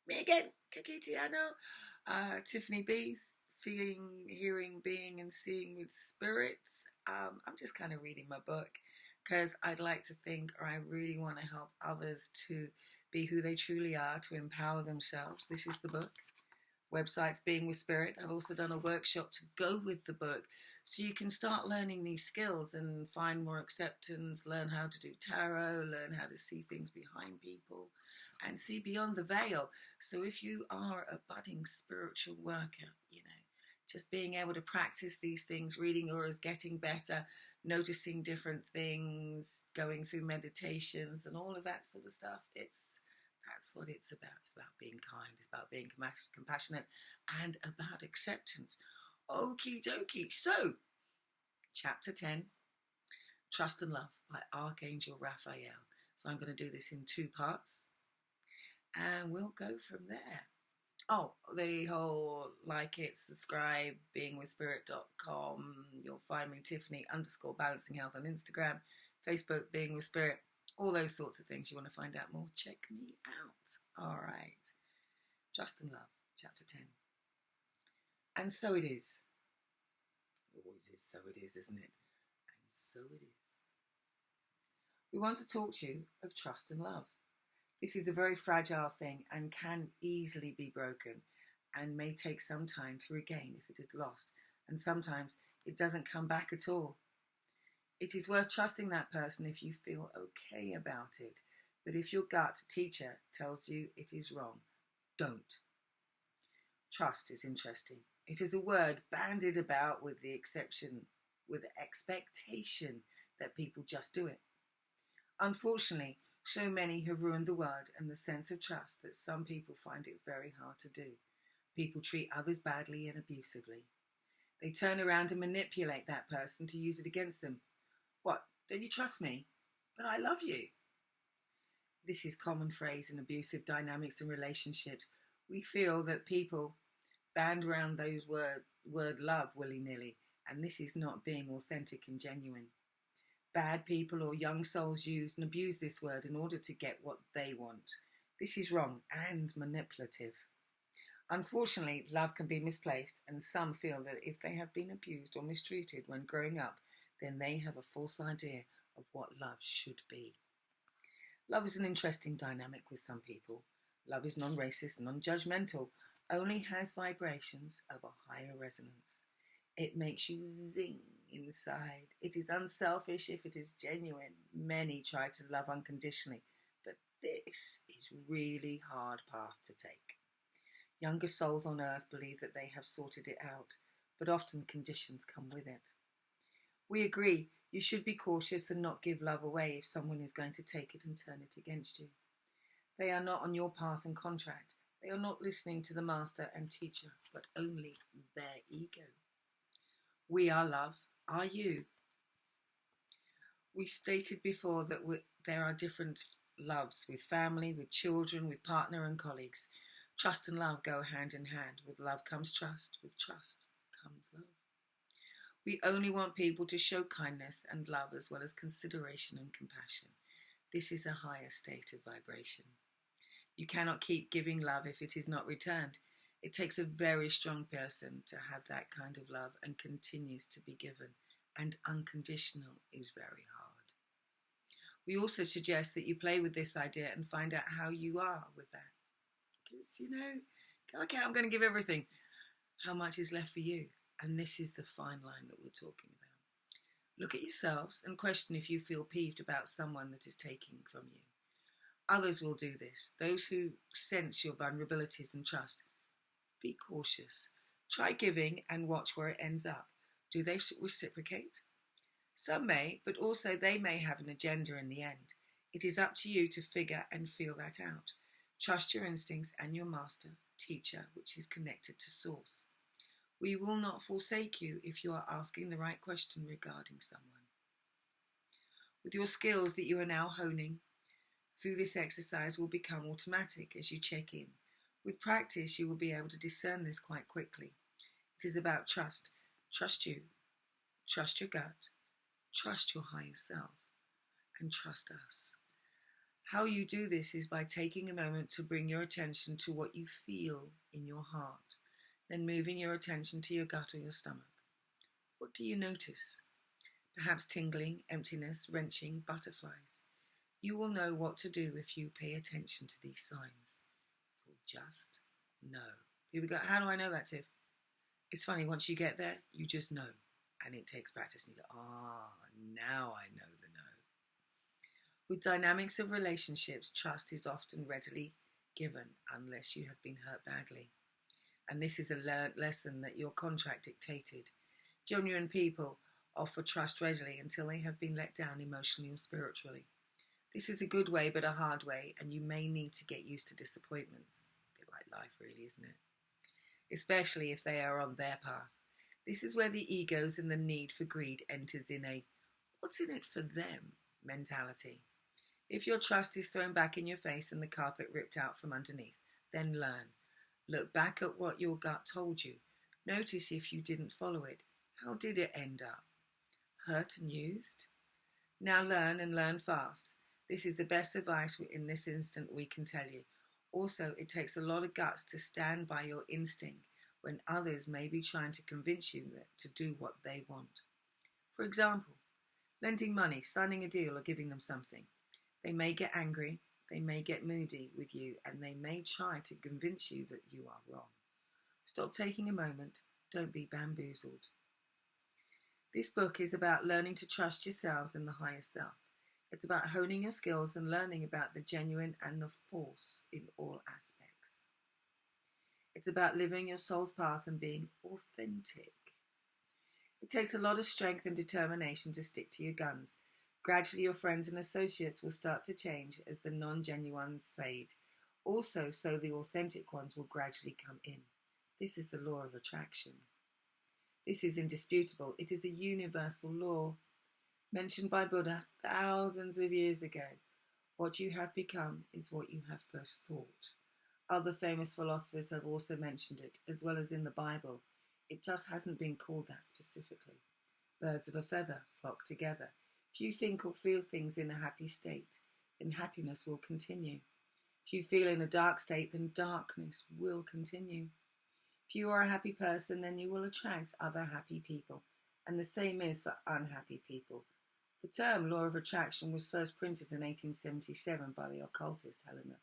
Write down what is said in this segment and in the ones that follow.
Me again, Kakitiano. Tiffany B's Feeling, Hearing, Being, and Seeing with Spirits. I'm just kind of reading my book because I'd like to think, or I really want to help others to be who they truly are, to empower themselves. This is the book. Website's Being with Spirit. I've also done a workshop to go with the book so you can start learning these skills and find more acceptance, learn how to do tarot, learn how to see things behind people and see beyond the veil. So if you are a budding spiritual worker, just being able to practice these things, reading auras, getting better, noticing different things, going through meditations and all of that sort of stuff, that's what it's about. It's about being kind, it's about being compassionate, and about acceptance. Okie dokie. So, chapter 10, Trust and Love by Archangel Raphael. So I'm going to do this in 2 parts and we'll go from there. Oh, the whole like it, subscribe, beingwithspirit.com. You'll find me, Tiffany_Balancing Health on Instagram, Facebook, Being with Spirit, all those sorts of things. You want to find out more? Check me out. All right. Trust and Love, chapter 10. And so it is. It always is, so it is, isn't it? And so it is. We want to talk to you of trust and love. This is a very fragile thing and can easily be broken and may take some time to regain if it is lost. And sometimes it doesn't come back at all. It is worth trusting that person if you feel okay about it. But if your gut teacher tells you it is wrong, don't. Trust is interesting. It is a word bandied about with the expectation that people just do it. Unfortunately, so many have ruined the word and the sense of trust that some people find it very hard to do. People treat others badly and abusively. They turn around and manipulate that person to use it against them. What, don't you trust me? But I love you. This is a common phrase in abusive dynamics and relationships. We feel that people band around those word love willy-nilly, and this is not being authentic and genuine. Bad people or young souls use and abuse this word in order to get what they want. This is wrong and manipulative. Unfortunately, love can be misplaced, and some feel that if they have been abused or mistreated when growing up, then they have a false idea of what love should be. Love is an interesting dynamic with some people. Love is non-racist, non-judgmental, only has vibrations of a higher resonance. It makes you zing inside. It is unselfish if it is genuine. Many try to love unconditionally, but this is really hard path to take. Younger souls on earth believe that they have sorted it out, but often conditions come with it. We agree you should be cautious and not give love away if someone is going to take it and turn it against you. They are not on your path and contract. They are not listening to the master and teacher, but only their ego. We are love. Are you? We stated before that there are different loves with family, with children, with partner and colleagues. Trust and love go hand in hand. With love comes trust. With trust comes love. We only want people to show kindness and love as well as consideration and compassion. This is a higher state of vibration. You cannot keep giving love if it is not returned. It takes a very strong person to have that kind of love and continues to be given, and unconditional is very hard. We also suggest that you play with this idea and find out how you are with that. Because, okay, I'm going to give everything. How much is left for you? And this is the fine line that we're talking about. Look at yourselves and question if you feel peeved about someone that is taking from you. Others will do this. Those who sense your vulnerabilities and trust. Be cautious. Try giving and watch where it ends up. Do they reciprocate? Some may, but also they may have an agenda in the end. It is up to you to figure and feel that out. Trust your instincts and your master, teacher, which is connected to source. We will not forsake you if you are asking the right question regarding someone. With your skills that you are now honing, through this exercise will become automatic as you check in. With practice, you will be able to discern this quite quickly. It is about trust. Trust you. Trust your gut. Trust your higher self. And trust us. How you do this is by taking a moment to bring your attention to what you feel in your heart, then moving your attention to your gut or your stomach. What do you notice? Perhaps tingling, emptiness, wrenching, butterflies. You will know what to do if you pay attention to these signs. You'll just know. People go, how do I know that, Tiff? It's funny, once you get there, you just know. And it takes practice. And you go, now I know the know. With dynamics of relationships, trust is often readily given unless you have been hurt badly. And this is a learned lesson that your contract dictated. Genuine people offer trust readily until they have been let down emotionally or spiritually. This is a good way but a hard way, and you may need to get used to disappointments. A bit like life really, isn't it? Especially if they are on their path. This is where the egos and the need for greed enters in a what's in it for them mentality. If your trust is thrown back in your face and the carpet ripped out from underneath, then learn. Look back at what your gut told you. Notice if you didn't follow it. How did it end up? Hurt and used? Now learn and learn fast. This is the best advice in this instant we can tell you. Also, it takes a lot of guts to stand by your instinct when others may be trying to convince you to do what they want. For example, lending money, signing a deal, or giving them something. They may get angry, they may get moody with you, and they may try to convince you that you are wrong. Stop taking a moment. Don't be bamboozled. This book is about learning to trust yourselves and the higher self. It's about honing your skills and learning about the genuine and the false in all aspects. It's about living your soul's path and being authentic. It takes a lot of strength and determination to stick to your guns. Gradually, your friends and associates will start to change as the non-genuines fade. Also, so the authentic ones will gradually come in. This is the law of attraction. This is indisputable. It is a universal law mentioned by Buddha thousands of years ago. What you have become is what you have first thought. Other famous philosophers have also mentioned it, as well as in the Bible. It just hasn't been called that specifically. Birds of a feather flock together. If you think or feel things in a happy state, then happiness will continue. If you feel in a dark state, then darkness will continue. If you are a happy person, then you will attract other happy people. And the same is for unhappy people. The term law of attraction was first printed in 1877 by the occultist Helena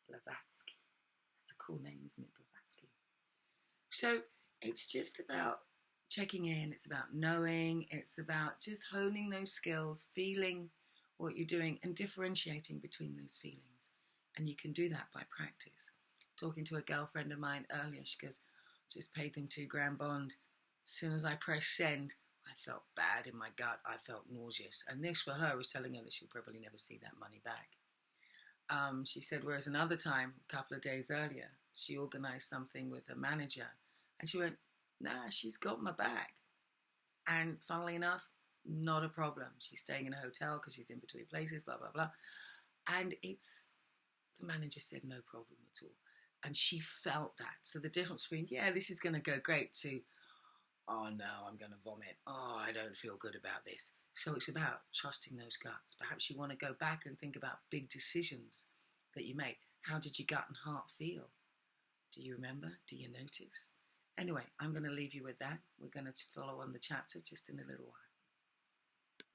Blavatsky. That's a cool name, isn't it, Blavatsky? So it's just about checking in, it's about knowing, it's about just honing those skills, feeling what you're doing and differentiating between those feelings. And you can do that by practice. Talking to a girlfriend of mine earlier, she goes, just paid them £2,000 bond. As soon as I pressed send, I felt bad in my gut. I felt nauseous. And this for her was telling her that she'll probably never see that money back. She said, whereas another time, a couple of days earlier, she organised something with her manager. And she went, nah, she's got my back. And funnily enough, not a problem. She's staying in a hotel because she's in between places, blah, blah, blah. And the manager said no problem at all. And she felt that. So the difference between, yeah, this is going to go great, to, oh no, I'm going to vomit. Oh, I don't feel good about this. So it's about trusting those guts. Perhaps you want to go back and think about big decisions that you made. How did your gut and heart feel? Do you remember? Do you notice? Anyway, I'm going to leave you with that. We're going to follow on the chapter just in a little while.